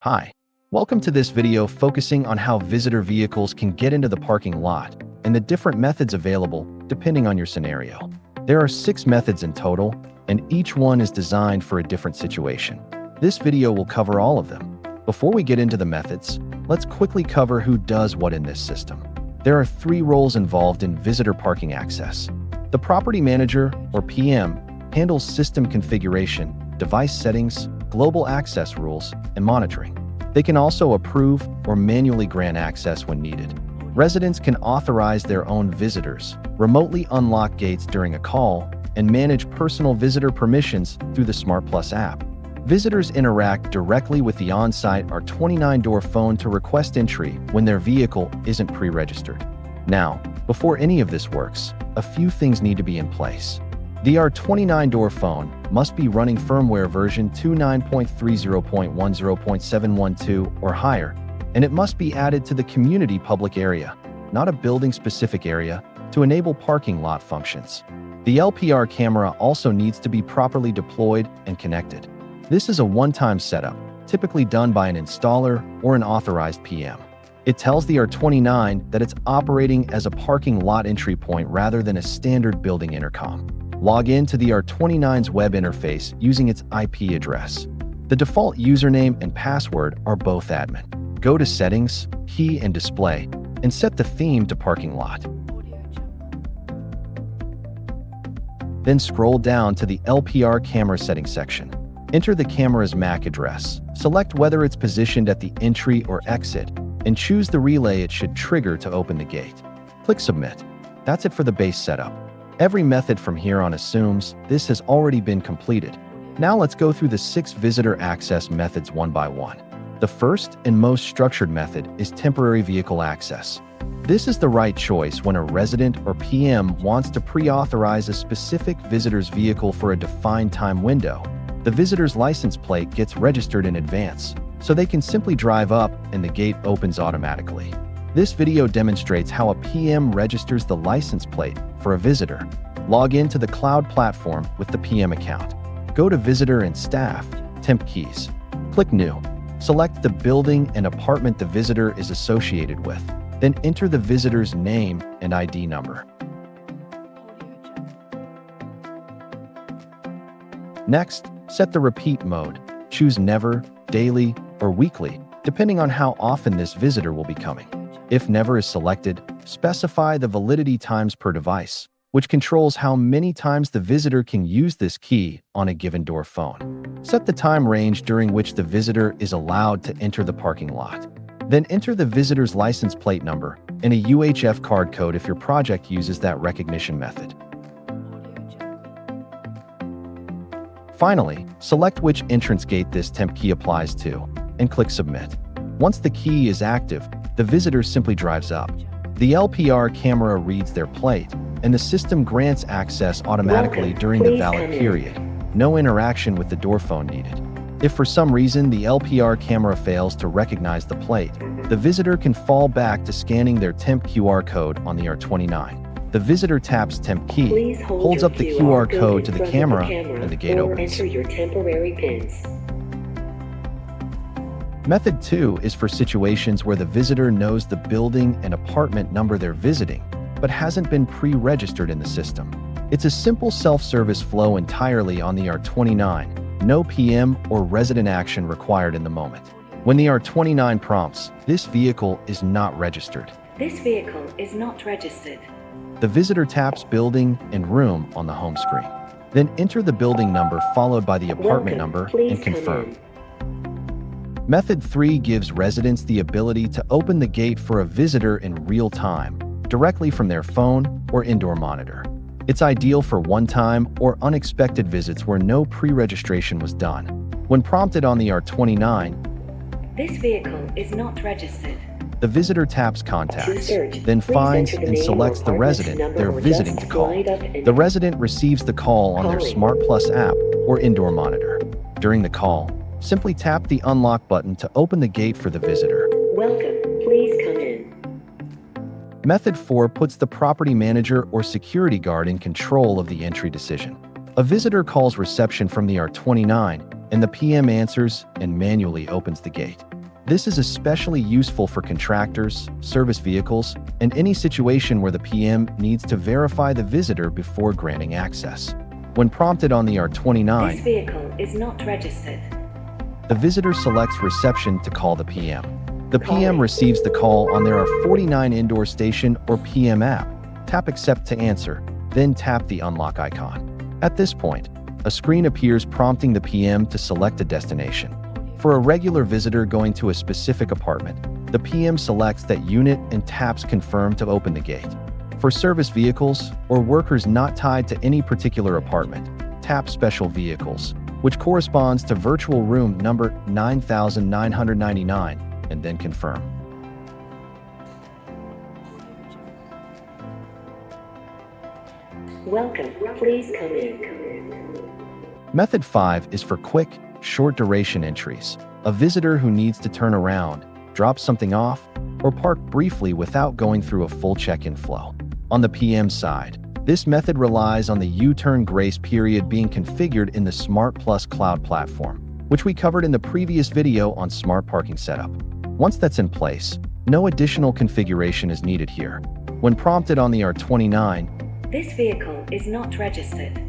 Hi, welcome to this video focusing on how visitor vehicles can get into the parking lot and the different methods available depending on your scenario. There are 6 methods in total, and each one is designed for a different situation. This video will cover all of them. Before we get into the methods, let's quickly cover who does what in this system. There are 3 roles involved in visitor parking access. The property manager, or PM, handles system configuration, device settings, global access rules, and monitoring. They can also approve or manually grant access when needed. Residents can authorize their own visitors, remotely unlock gates during a call, and manage personal visitor permissions through the SmartPlus app. Visitors interact directly with the on-site R29-door phone to request entry when their vehicle isn't pre-registered. Now, before any of this works, a few things need to be in place. The R29-door phone must be running firmware version 29.30.10.712 or higher, and it must be added to the community public area, not a building-specific area, to enable parking lot functions. The LPR camera also needs to be properly deployed and connected. This is a one-time setup, typically done by an installer or an authorized PM. It tells the R29 that it's operating as a parking lot entry point rather than a standard building intercom. Log in to the R29's web interface using its IP address. The default username and password are both admin. Go to Settings, Key and Display, and set the theme to Parking Lot. Then scroll down to the LPR camera settings section. Enter the camera's MAC address. Select whether it's positioned at the entry or exit, and choose the relay it should trigger to open the gate. Click Submit. That's it for the base setup. Every method from here on assumes this has already been completed. Now let's go through the 6 visitor access methods one by one. The first and most structured method is temporary vehicle access. This is the right choice when a resident or PM wants to pre-authorize a specific visitor's vehicle for a defined time window. The visitor's license plate gets registered in advance, so they can simply drive up and the gate opens automatically. This video demonstrates how a PM registers the license plate for a visitor. Log into the cloud platform with the PM account. Go to Visitor and Staff, Temp Keys. Click New. Select the building and apartment the visitor is associated with. Then enter the visitor's name and ID number. Next, set the repeat mode. Choose Never, Daily, or Weekly, depending on how often this visitor will be coming. If Never is selected, specify the validity times per device, which controls how many times the visitor can use this key on a given door phone. Set the time range during which the visitor is allowed to enter the parking lot. Then enter the visitor's license plate number and a UHF card code if your project uses that recognition method. Finally, select which entrance gate this temp key applies to, and click Submit. Once the key is active, the visitor simply drives up. The LPR camera reads their plate, and the system grants access automatically during the valid period. No interaction with the door phone needed. If for some reason the LPR camera fails to recognize the plate, the visitor can fall back to scanning their temp QR code on the R29. The visitor taps temp key, holds up the QR code to the camera, and the gate opens. Enter your temporary pins. Method 2 is for situations where the visitor knows the building and apartment number they're visiting, but hasn't been pre-registered in the system. It's a simple self-service flow entirely on the R29, no PM or resident action required in the moment. When the R29 prompts, "This vehicle is not registered," This vehicle is not registered. the visitor taps building and room on the home screen. Then enter the building number followed by the apartment number and confirm. Method 3 gives residents the ability to open the gate for a visitor in real time, directly from their phone or indoor monitor. It's ideal for one-time or unexpected visits where no pre-registration was done. When prompted on the R29, This vehicle is not registered. the visitor taps Contacts, then finds and selects the resident they're visiting to call. The resident receives the call on their SmartPlus app or indoor monitor. During the call, simply tap the unlock button to open the gate for the visitor. Welcome, please come in. Method 4 puts the property manager or security guard in control of the entry decision. A visitor calls reception from the R29, and the PM answers and manually opens the gate. This is especially useful for contractors, service vehicles, and any situation where the PM needs to verify the visitor before granting access. When prompted on the R29, This vehicle is not registered. the visitor selects reception to call the PM. The PM receives the call on their R49 indoor station or PM app. Tap Accept to answer, then tap the unlock icon. At this point, a screen appears prompting the PM to select a destination. For a regular visitor going to a specific apartment, the PM selects that unit and taps Confirm to open the gate. For service vehicles or workers not tied to any particular apartment, tap Special Vehicles, which corresponds to virtual room number 9999, and then confirm. Welcome. Please come in. Method 5 is for quick, short-duration entries. A visitor who needs to turn around, drop something off, or park briefly without going through a full check-in flow. On the PM side, this method relies on the U-turn grace period being configured in the SmartPlus cloud platform, which we covered in the previous video on smart parking setup. Once that's in place, no additional configuration is needed here. When prompted on the R29, This vehicle is not registered.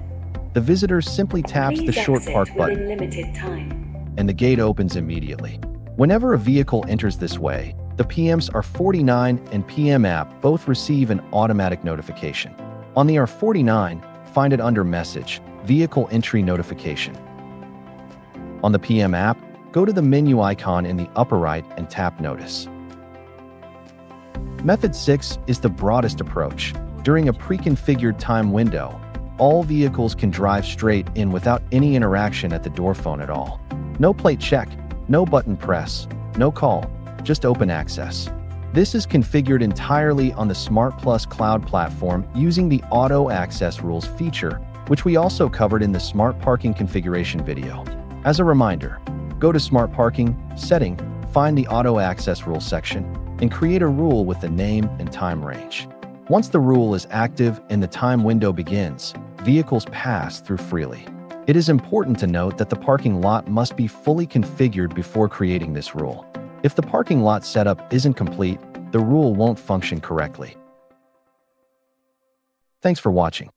the visitor simply taps the Please short exit park button, within limited time. and the gate opens immediately. Whenever a vehicle enters this way, the PM's R49 and PM app both receive an automatic notification. On the R49, find it under Message, Vehicle Entry Notification. On the PM app, go to the menu icon in the upper right and tap Notice. Method 6 is the broadest approach. During a pre-configured time window, all vehicles can drive straight in without any interaction at the door phone at all. No plate check, no button press, no call, just open access. This is configured entirely on the SmartPlus cloud platform using the Auto Access Rules feature, which we also covered in the Smart Parking configuration video. As a reminder, go to Smart Parking, Setting, find the Auto Access Rules section, and create a rule with the name and time range. Once the rule is active and the time window begins, vehicles pass through freely. It is important to note that the parking lot must be fully configured before creating this rule. If the parking lot setup isn't complete, the rule won't function correctly. Thanks for watching.